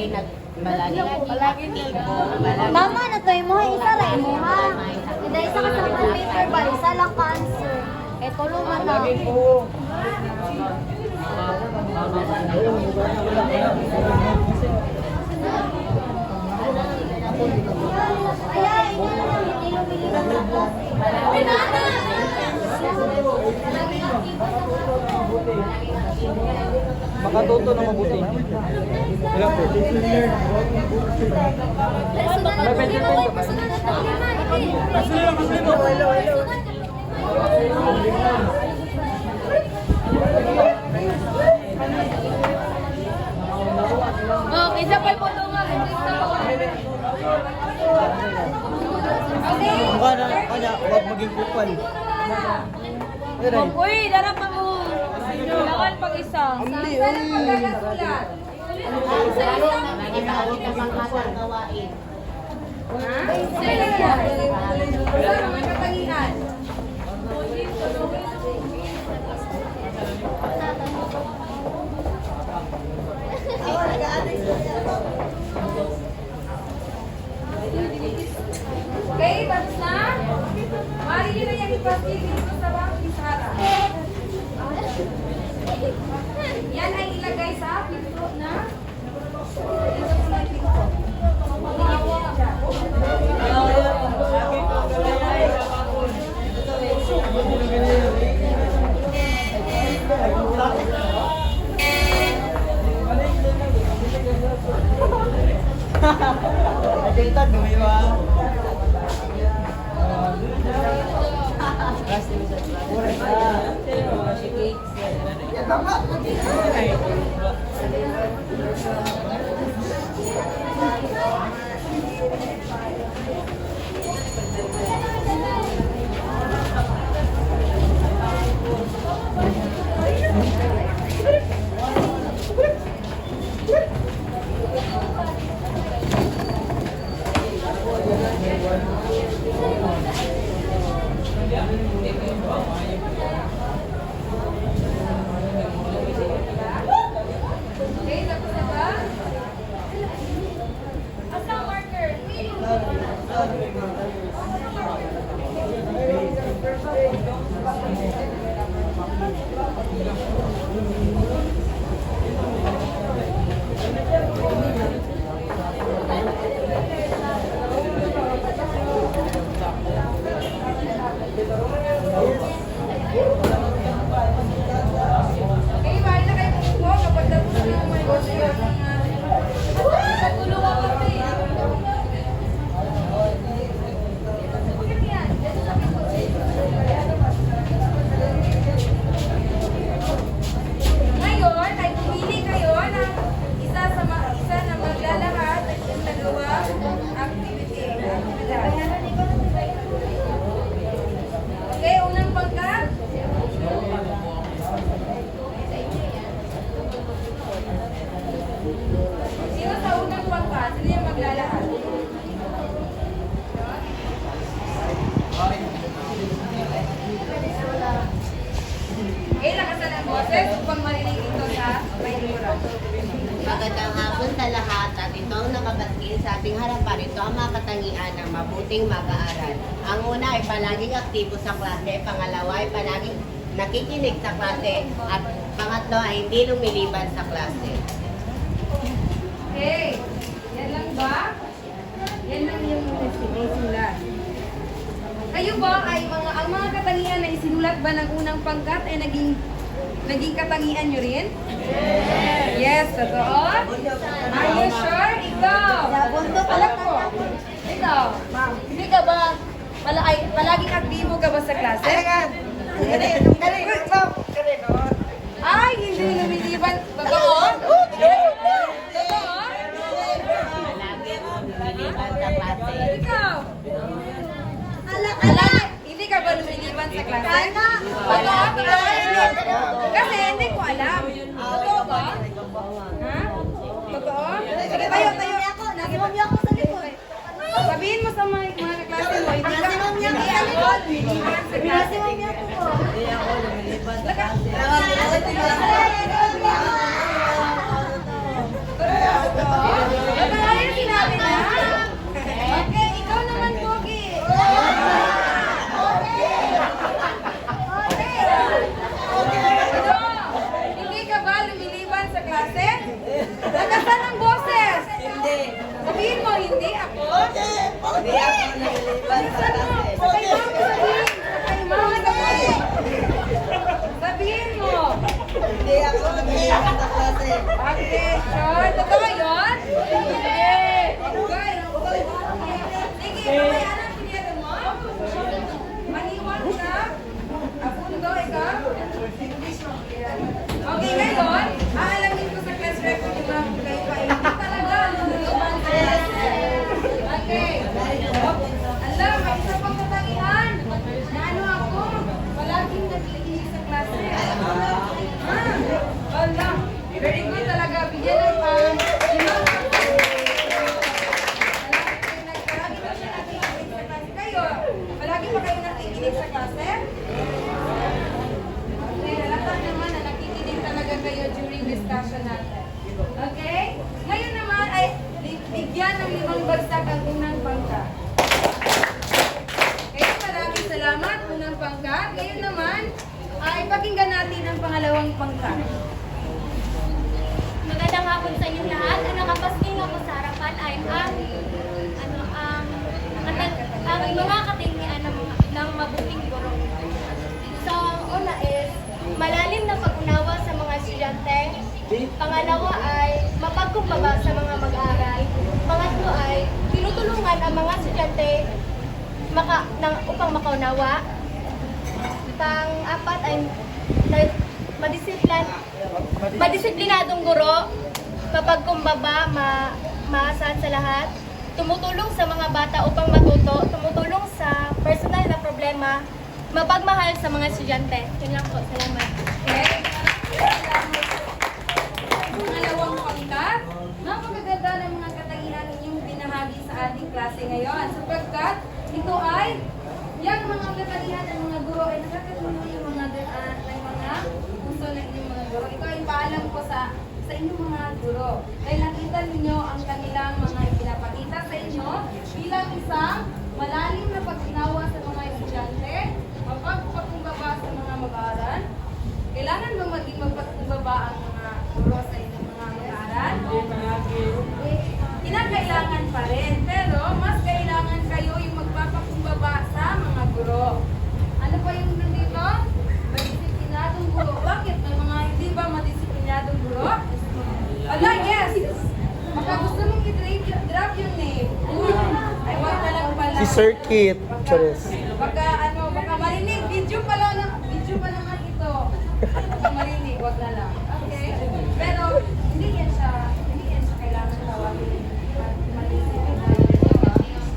Palagi Tama na to mo, isa lang mo ha. Hindi isa ka sa paper ba, isa lang cancer. Eh tulungan na. Makatuto na mabuti. Ilan po? May pension ka ba? Oh, isa pa po ito nga. Ang kanya, huwag maging kupal. Uy, darap pa mo. Kailangan pag-isa. Amli, Okay, tapos na? Mari nyo na yung ipastig dito sa bangki Sara. Yan ay ilagay sa pinto na. Dito po na yung pinto. Natinta, gumiwa. Okay, tapos na ba? Asa ang marker? Okay, bali na kayo kumuha kapag tapos na yung negosyo ng katulong ako kasi. Ngayon, ay pumili kayo ng isa na maglalakad at yung nagawa activity. Okay, unang pangkat. Sino sa unang pangkat? Sino yung maglalakad? Okay, lakasan ang boses upang marinig ito sa may lura. Magandang hapon sa lahat at ito ang nakabaskil sa ating harapan. Ito ang mga katangian ng mabuting mag-aaral. Ang una ay palaging aktibo sa klase, pangalawa ay palaging nakikinig sa klase, at pangatlo ay hindi lumiliban sa klase. Okay, yan lang ba? Yan lang yung sulat. Kayo ba ay ang mga katangian na isinulat ba ng unang pangkat ay naging katangian nyo rin? Yes, totoo? Are you sure? Ikaw? Alam ko. Ikaw? Hindi ka ba palaging aktibo ka ba sa klase? Ay, hindi lumiliban. Totoo? Totoo? Palaging lumiliban sa klase. Ikaw? Hindi ka ba lumiliban sa klase? Totoo? Kasi hindi ko alam. Totoo ba? Ha? Totoo? Sige, tayo. Nasimamya ako sa likod. Sabihin mo sa mga kaklase mo, hindi ka Nasimamya ako sa likod. Nasimamya ako po. Totoo? kayo during discussion natin. Okay? Ngayon naman ay bigyan ng 5 bagsak ang unang pangkat. Okay, maraming salamat unang pangkat. Ngayon naman ay pakinggan natin ang pangalawang pangkat. Magandang hapon sa inyong lahat. Ang nakapasking ako sa harapan ay ang mga katingian ng mabuting guro. So, una is malalim na pag-unawa sa mga estudyante. Pangalawa ay mapagkumbaba sa mga mag-aaral. Pangatlo ay tinutulungan ang mga estudyante upang makaunawa. Pang-apat ay madisiplinadong guro, mapagkumbaba, maasahan sa lahat, tumutulong sa mga bata upang matuto, tumutulong sa personal na problema, mapagmahal sa mga estudyante. Yun lang po. Salamat. Okay? Pangalawang pangkat, napakaganda ng mga katangian ninyong binahagi sa ating klase ngayon sapagkat ito ay yung mga katangian ng mga guro ay nakakatulong yung mga daan ng mga puso ng inyong mga guro. Ito ay paalam ko sa inyong mga guro. Dahil nakita ninyo ang kanilang mga ipinapakita sa inyo bilang isang malalim na pag-unawa sa mga estudyante, mapagpakumbaba sa mga mag-aaral. Kailangan bang maging mapagpakumbaba ang mga guro sa inyong mga mag-aaral? Kinakailangan pa rin, pero mas kailangan kayo yung magpapakumbaba sa mga guro. Ano pa yung nandito? Madisiplinadong guro. Bakit? May mga hindi ba madisiplinadong guro? Ala, yes! Baka gusto mong i-drop yung name. Ay, wag na lang pala. Si Circuit. Charis. Baka marinig. Video pa naman ito. Baka marinig, wag na lang. Okay? Pero, hindi yan siya kailangan tawagin.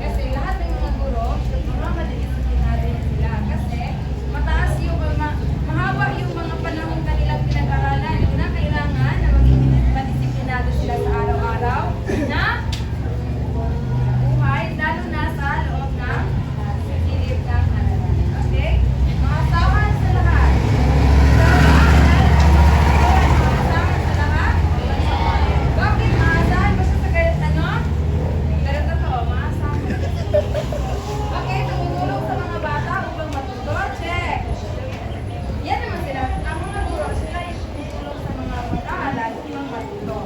Kasi lahat ng mga guro, mga madisiplinado sila. Kasi, mataas yung mahaba yung mga panahon kanilang pinag-aralan. Na kailangan na maging madisiplinado sila sa araw-araw na buhay, lalo na sa loob ng silid ng halalan. Okay? Maasahan sa lahat. Maasahan sa lahat. Bakit maasahan ba siya sa ganito to? Maasahan. Okay, tumutulong sa mga bata upang matuto. Check. Yan naman sila. Ang mga guro, sila yung tumutulong sa mga mag-aaral upang matuto.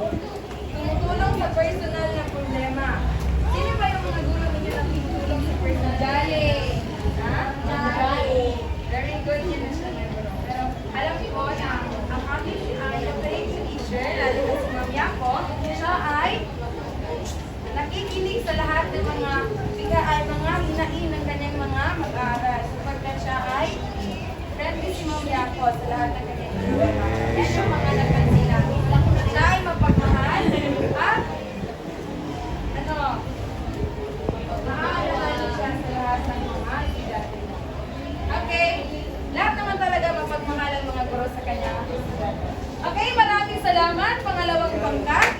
Tumutulong sa personal na problema. Sino ba yung mga guro ninyo na tumutulong sa personal? Dali. Ha? Dali. Very good yun na siya na guro. Pero alam ko na ang aming operation teacher, lalo na si Ma'am Yako, siya ay nakikinig sa lahat ng mga hinain ng kanyang mga mag-aaral. Sapagkat siya ay friendly si Ma'am Yako sa lahat ng kanyang mag-aaral. Yan yung mga napansin namin. Siya ay mapagmahal at maaalala siya sa lahat ng mga estudyante. Okay? Lahat naman talaga mapagmahal ang mga guro sa kanyang estudyante. Okay, maraming salamat. Pangalawang pangkat.